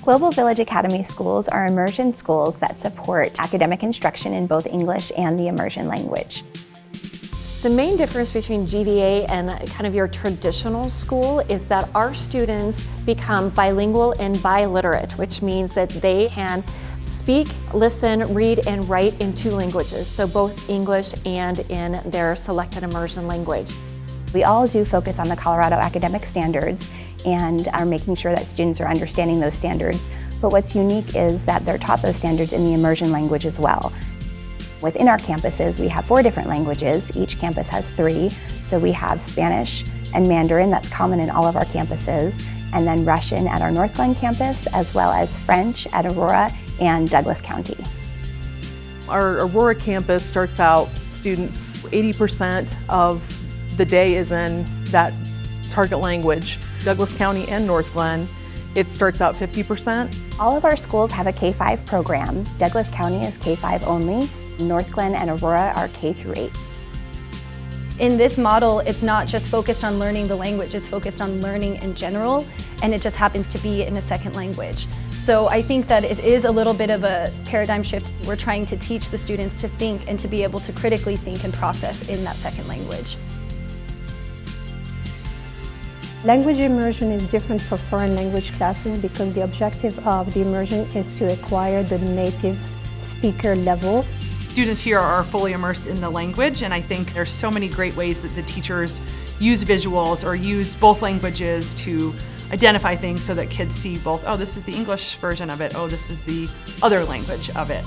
Global Village Academy schools are immersion schools that support academic instruction in both English and the immersion language. The main difference between GVA and kind of your traditional school is that our students become bilingual and biliterate, which means that they can speak, listen, read, and write in two languages, so both English and in their selected immersion language. We all do focus on the Colorado academic standards and are making sure that students are understanding those standards, but what's unique is that they're taught those standards in the immersion language as well. Within our campuses, we have 4 different languages. Each campus has 3. So we have Spanish and Mandarin, that's common in all of our campuses, and then Russian at our Northglenn campus, as well as French at Aurora and Douglas County. Our Aurora campus starts out students, 80% of the day is in that target language. Douglas County and Northglenn, it starts out 50%. All of our schools have a K-5 program. Douglas County is K-5 only. Northglenn and Aurora are K through 8. In this model, it's not just focused on learning the language, it's focused on learning in general, and it just happens to be in a second language. So I think that it is a little bit of a paradigm shift. We're trying to teach the students to think and to be able to critically think and process in that second language. Language immersion is different for foreign language classes because the objective of the immersion is to acquire the native speaker level. Students here are fully immersed in the language, and I think there's so many great ways that the teachers use visuals or use both languages to identify things so that kids see both, oh, this is the English version of it, oh, this is the other language of it.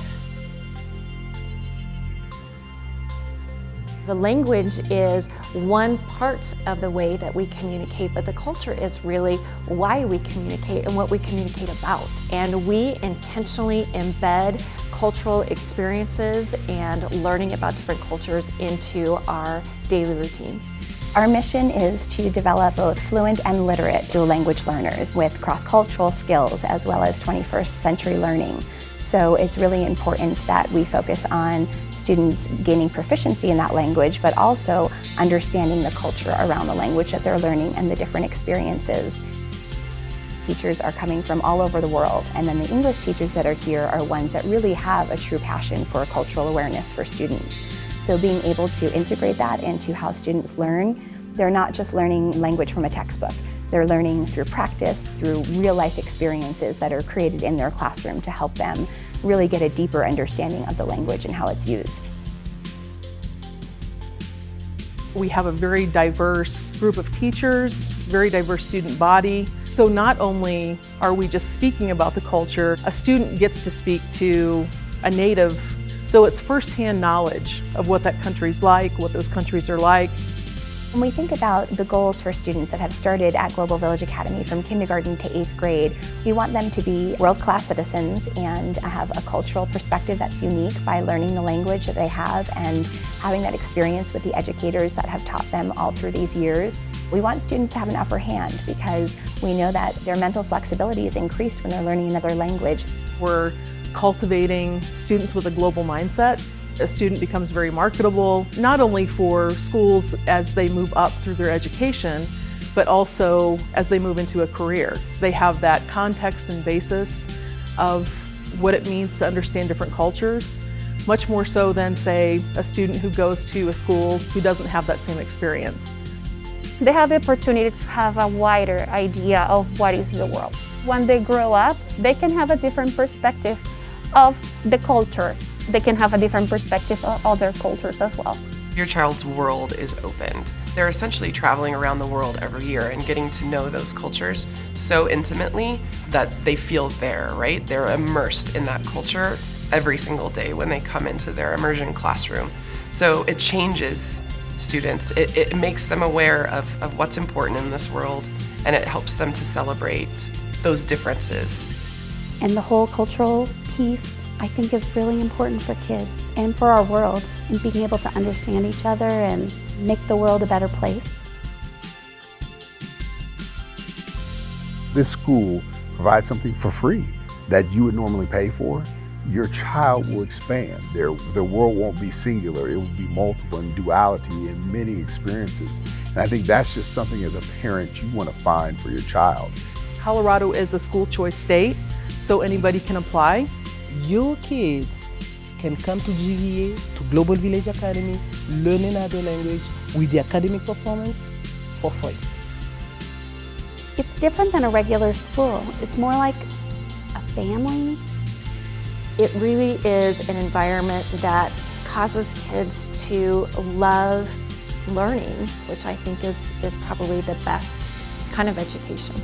The language is one part of the way that we communicate, but the culture is really why we communicate and what we communicate about. And we intentionally embed cultural experiences and learning about different cultures into our daily routines. Our mission is to develop both fluent and literate dual language learners with cross-cultural skills as well as 21st century learning. So it's really important that we focus on students gaining proficiency in that language, but also understanding the culture around the language that they're learning and the different experiences. Teachers are coming from all over the world, and then the English teachers that are here are ones that really have a true passion for cultural awareness for students. So being able to integrate that into how students learn, they're not just learning language from a textbook. They're learning through practice, through real-life experiences that are created in their classroom to help them really get a deeper understanding of the language and how it's used. We have a very diverse group of teachers, very diverse student body. So not only are we just speaking about the culture, a student gets to speak to a native, so it's firsthand knowledge of what that country's like, what those countries are like. When we think about the goals for students that have started at Global Village Academy from kindergarten to 8th grade, we want them to be world-class citizens and have a cultural perspective that's unique by learning the language that they have and having that experience with the educators that have taught them all through these years. We want students to have an upper hand because we know that their mental flexibility is increased when they're learning another language. We're cultivating students with a global mindset. A student becomes very marketable, not only for schools as they move up through their education, but also as they move into a career. They have that context and basis of what it means to understand different cultures, much more so than, say, a student who goes to a school who doesn't have that same experience. They have the opportunity to have a wider idea of what is the world. When they grow up, they can have a different perspective of the culture. They can have a different perspective of other cultures as well. Your child's world is opened. They're essentially traveling around the world every year and getting to know those cultures so intimately that they feel there, right? They're immersed in that culture every single day when they come into their immersion classroom. So it changes students. It makes them aware of what's important in this world, and it helps them to celebrate those differences. And the whole cultural piece, I think, is really important for kids and for our world and being able to understand each other and make the world a better place. This school provides something for free that you would normally pay for. Your child will expand. Their world won't be singular. It will be multiple in duality and many experiences. And I think that's just something as a parent you want to find for your child. Colorado is a school choice state, so anybody can apply. Your kids can come to GVA, to Global Village Academy, learn another language with the academic performance for free. It's different than a regular school. It's more like a family. It really is an environment that causes kids to love learning, which I think is probably the best kind of education.